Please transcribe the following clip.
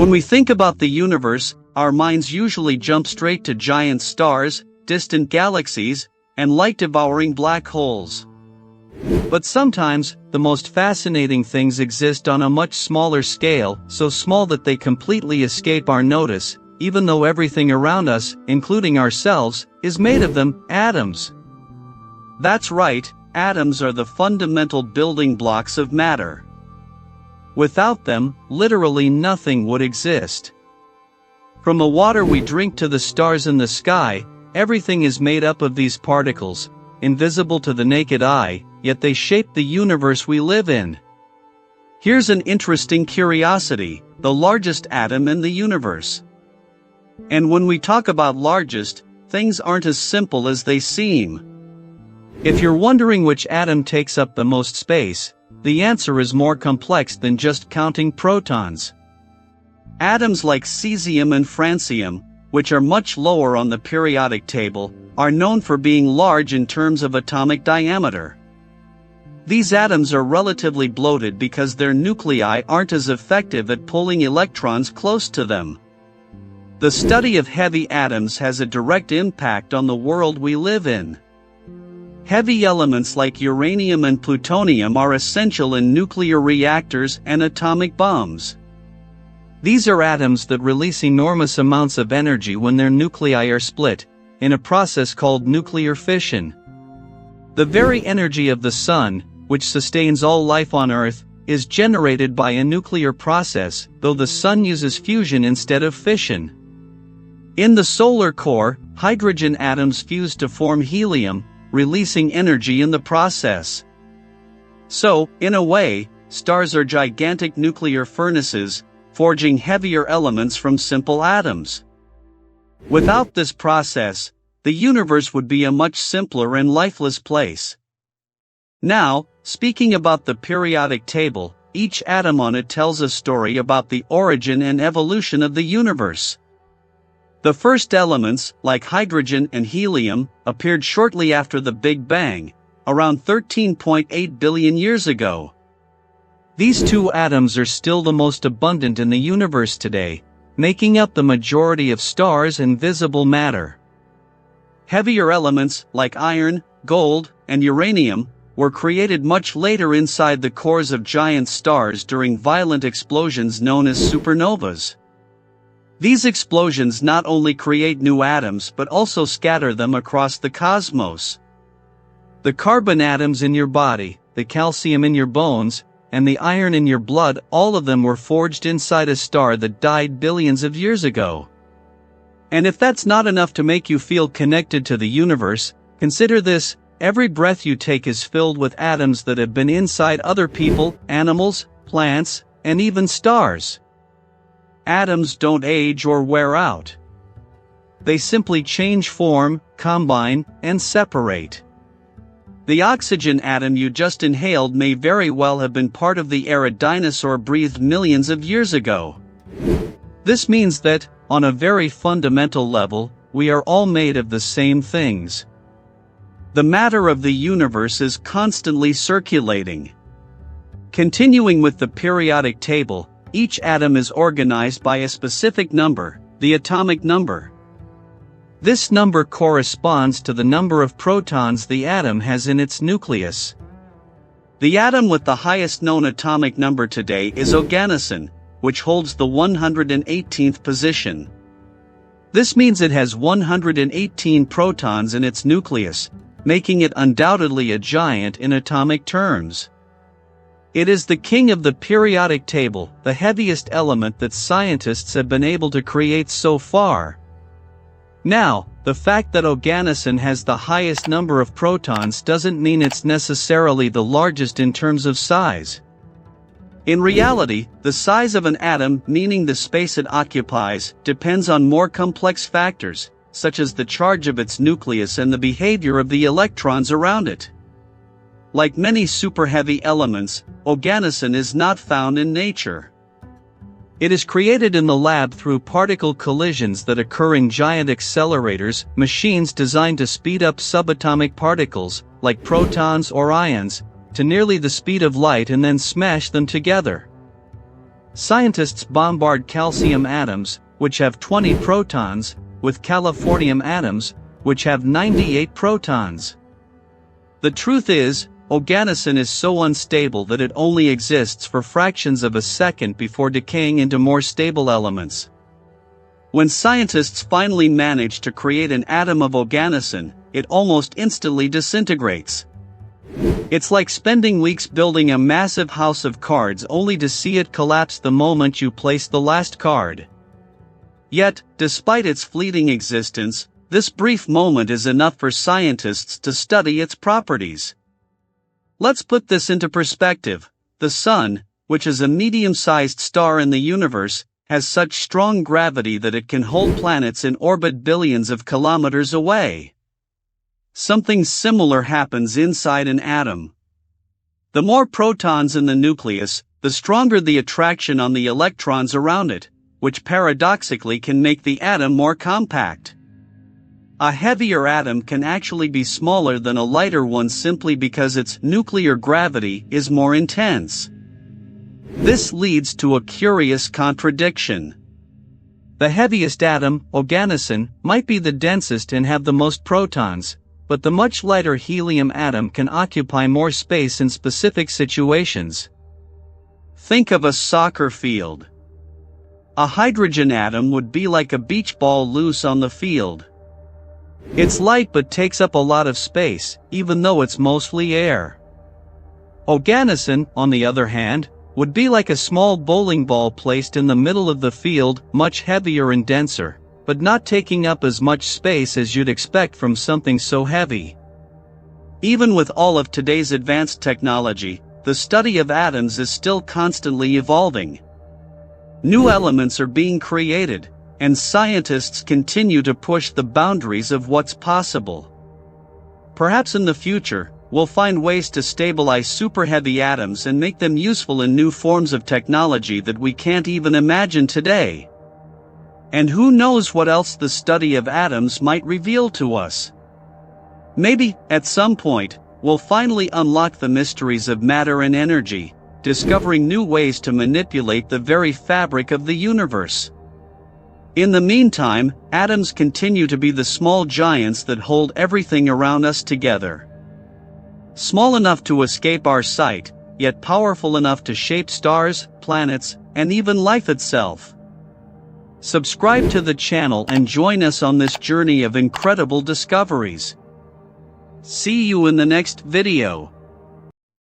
When we think about the universe, our minds usually jump straight to giant stars, distant galaxies, and light-devouring black holes. But sometimes, the most fascinating things exist on a much smaller scale, so small that they completely escape our notice, even though everything around us, including ourselves, is made of them, atoms. That's right, atoms are the fundamental building blocks of matter. Without them, literally nothing would exist. From the water we drink to the stars in the sky, everything is made up of these particles, invisible to the naked eye, yet they shape the universe we live in. Here's an interesting curiosity: the largest atom in the universe. And when we talk about largest, things aren't as simple as they seem. If you're wondering which atom takes up the most space, the answer is more complex than just counting protons. Atoms like cesium and francium, which are much lower on the periodic table, are known for being large in terms of atomic diameter. These atoms are relatively bloated because their nuclei aren't as effective at pulling electrons close to them. The study of heavy atoms has a direct impact on the world we live in. Heavy elements like uranium and plutonium are essential in nuclear reactors and atomic bombs. These are atoms that release enormous amounts of energy when their nuclei are split, in a process called nuclear fission. The very energy of the sun, which sustains all life on Earth, is generated by a nuclear process, though the sun uses fusion instead of fission. In the solar core, hydrogen atoms fuse to form helium, releasing energy in the process. So, in a way, stars are gigantic nuclear furnaces, forging heavier elements from simple atoms. Without this process, the universe would be a much simpler and lifeless place. Now, speaking about the periodic table, each atom on it tells a story about the origin and evolution of the universe. The first elements, like hydrogen and helium, appeared shortly after the Big Bang, around 13.8 billion years ago. These two atoms are still the most abundant in the universe today, making up the majority of stars and visible matter. Heavier elements, like iron, gold, and uranium, were created much later inside the cores of giant stars during violent explosions known as supernovas. These explosions not only create new atoms but also scatter them across the cosmos. The carbon atoms in your body, the calcium in your bones, and the iron in your blood, all of them were forged inside a star that died billions of years ago. And if that's not enough to make you feel connected to the universe, consider this: every breath you take is filled with atoms that have been inside other people, animals, plants, and even stars. Atoms don't age or wear out. They simply change form, combine, and separate. The oxygen atom you just inhaled may very well have been part of the air a dinosaur breathed millions of years ago. This means that, on a very fundamental level, we are all made of the same things. The matter of the universe is constantly circulating. Continuing with the periodic table, each atom is organized by a specific number, the atomic number. This number corresponds to the number of protons the atom has in its nucleus. The atom with the highest known atomic number today is oganesson, which holds the 118th position. This means it has 118 protons in its nucleus, making it undoubtedly a giant in atomic terms. It is the king of the periodic table, the heaviest element that scientists have been able to create so far. Now, the fact that oganesson has the highest number of protons doesn't mean it's necessarily the largest in terms of size. In reality, the size of an atom, meaning the space it occupies, depends on more complex factors, such as the charge of its nucleus and the behavior of the electrons around it. Like many superheavy elements, oganesson is not found in nature. It is created in the lab through particle collisions that occur in giant accelerators, machines designed to speed up subatomic particles, like protons or ions, to nearly the speed of light and then smash them together. Scientists bombard calcium atoms, which have 20 protons, with californium atoms, which have 98 protons. The truth is, organicin is so unstable that it only exists for fractions of a second before decaying into more stable elements. When scientists finally manage to create an atom of organicin, it almost instantly disintegrates. It's like spending weeks building a massive house of cards only to see it collapse the moment you place the last card. Yet, despite its fleeting existence, this brief moment is enough for scientists to study its properties. Let's put this into perspective. The Sun, which is a medium-sized star in the universe, has such strong gravity that it can hold planets in orbit billions of kilometers away. Something similar happens inside an atom. The more protons in the nucleus, the stronger the attraction on the electrons around it, which paradoxically can make the atom more compact. A heavier atom can actually be smaller than a lighter one simply because its nuclear gravity is more intense. This leads to a curious contradiction. The heaviest atom, organicin, might be the densest and have the most protons, but the much lighter helium atom can occupy more space in specific situations. Think of a soccer field. A hydrogen atom would be like a beach ball loose on the field. It's light but takes up a lot of space, even though it's mostly air. Organicin, on the other hand, would be like a small bowling ball placed in the middle of the field, much heavier and denser, but not taking up as much space as you'd expect from something so heavy. Even with all of today's advanced technology, the study of atoms is still constantly evolving. New elements are being created, and scientists continue to push the boundaries of what's possible. Perhaps in the future, we'll find ways to stabilize superheavy atoms and make them useful in new forms of technology that we can't even imagine today. And who knows what else the study of atoms might reveal to us? Maybe, at some point, we'll finally unlock the mysteries of matter and energy, discovering new ways to manipulate the very fabric of the universe. In the meantime, atoms continue to be the small giants that hold everything around us together. Small enough to escape our sight, yet powerful enough to shape stars, planets, and even life itself. Subscribe to the channel and join us on this journey of incredible discoveries. See you in the next video.